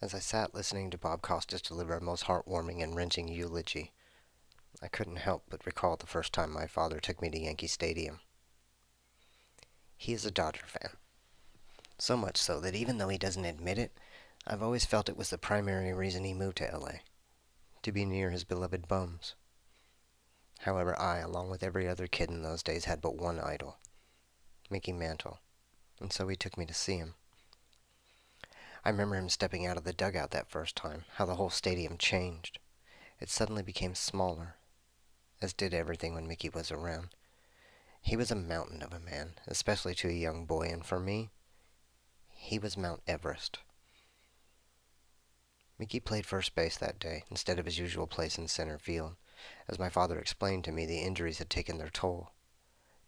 As I sat listening to Bob Costas deliver a most heartwarming and wrenching eulogy, I couldn't help but recall the first time my father took me to Yankee Stadium. He is a Dodger fan. So much so that even though he doesn't admit it, I've always felt it was the primary reason he moved to LA, to be near his beloved Bums. However, I, along with every other kid in those days, had but one idol, Mickey Mantle, and so he took me to see him. I remember him stepping out of the dugout that first time, how the whole stadium changed. It suddenly became smaller, as did everything when Mickey was around. He was a mountain of a man, especially to a young boy, and for me, he was Mount Everest. Mickey played first base that day, instead of his usual place in center field. As my father explained to me, the injuries had taken their toll.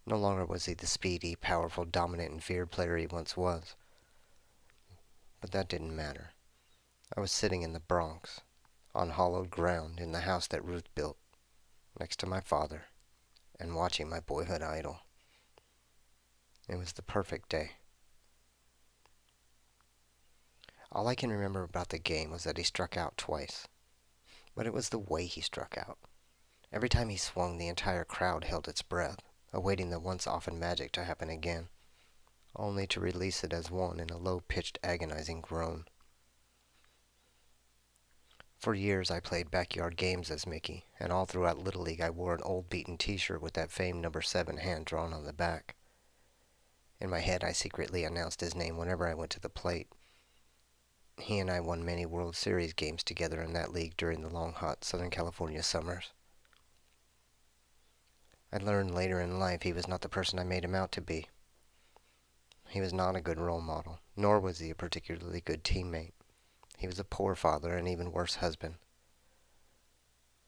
No longer was he the speedy, powerful, dominant, and feared player he once was. But that didn't matter. I was sitting in the Bronx, on hallowed ground, in the house that Ruth built, next to my father, and watching my boyhood idol. It was the perfect day. All I can remember about the game was that he struck out twice. But it was the way he struck out. Every time he swung, the entire crowd held its breath, awaiting the once-often magic to happen again, only to release it as one in a low-pitched, agonizing groan. For years I played backyard games as Mickey, and all throughout Little League I wore an old beaten t-shirt with that famed number 7 hand drawn on the back. In my head I secretly announced his name whenever I went to the plate. He and I won many World Series games together in that league during the long, hot Southern California summers. I learned later in life he was not the person I made him out to be. He was not a good role model, nor was he a particularly good teammate. He was a poor father and even worse husband.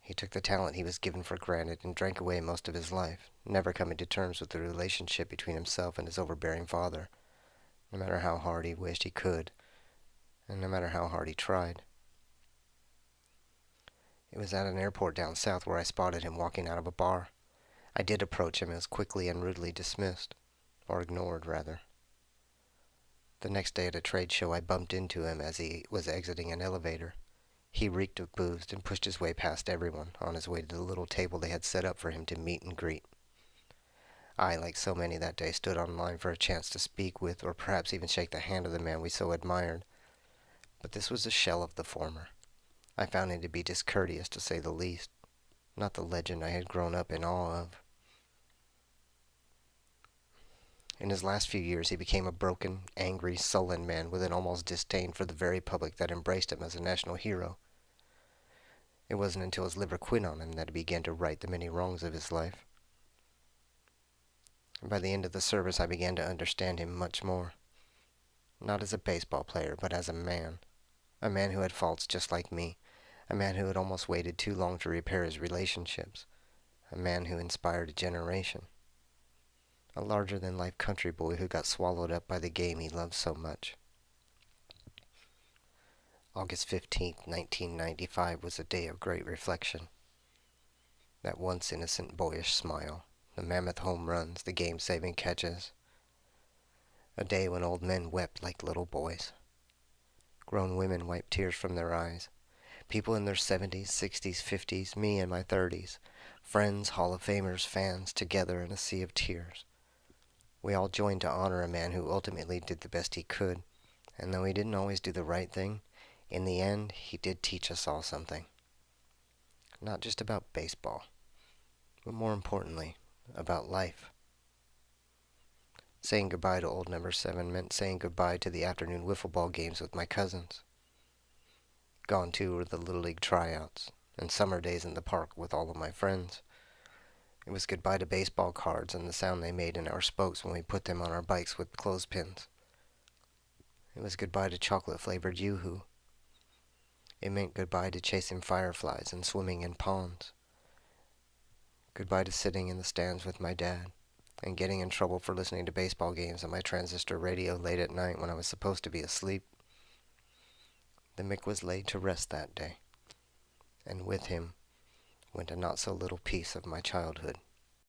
He took the talent he was given for granted and drank away most of his life, never coming to terms with the relationship between himself and his overbearing father, no matter how hard he wished he could, and no matter how hard he tried. It was at an airport down south where I spotted him walking out of a bar. I did approach him and was quickly and rudely dismissed, or ignored, rather. The next day at a trade show, I bumped into him as he was exiting an elevator. He reeked of booze and pushed his way past everyone on his way to the little table they had set up for him to meet and greet. I, like so many that day, stood on line for a chance to speak with or perhaps even shake the hand of the man we so admired. But this was a shell of the former. I found him to be discourteous, to say the least, not the legend I had grown up in awe of. In his last few years, he became a broken, angry, sullen man with an almost disdain for the very public that embraced him as a national hero. It wasn't until his liver quit on him that he began to right the many wrongs of his life. And by the end of the service, I began to understand him much more. Not as a baseball player, but as a man who had faults just like me, a man who had almost waited too long to repair his relationships, a man who inspired a generation. A larger-than-life country boy who got swallowed up by the game he loved so much. August 15th, 1995 was a day of great reflection. That once innocent boyish smile, the mammoth home runs, the game-saving catches. A day when old men wept like little boys. Grown women wiped tears from their eyes. People in their 70s, 60s, 50s, me in my 30s. Friends, Hall of Famers, fans, together in a sea of tears. We all joined to honor a man who ultimately did the best he could, and though he didn't always do the right thing, in the end, he did teach us all something. Not just about baseball, but more importantly, about life. Saying goodbye to old number 7 meant saying goodbye to the afternoon wiffle ball games with my cousins. Gone too were the Little League tryouts, and summer days in the park with all of my friends. It was goodbye to baseball cards and the sound they made in our spokes when we put them on our bikes with clothespins. It was goodbye to chocolate-flavored Yoo-hoo. It meant goodbye to chasing fireflies and swimming in ponds. Goodbye to sitting in the stands with my dad and getting in trouble for listening to baseball games on my transistor radio late at night when I was supposed to be asleep. The Mick was laid to rest that day, and with him went a not-so-little piece of my childhood.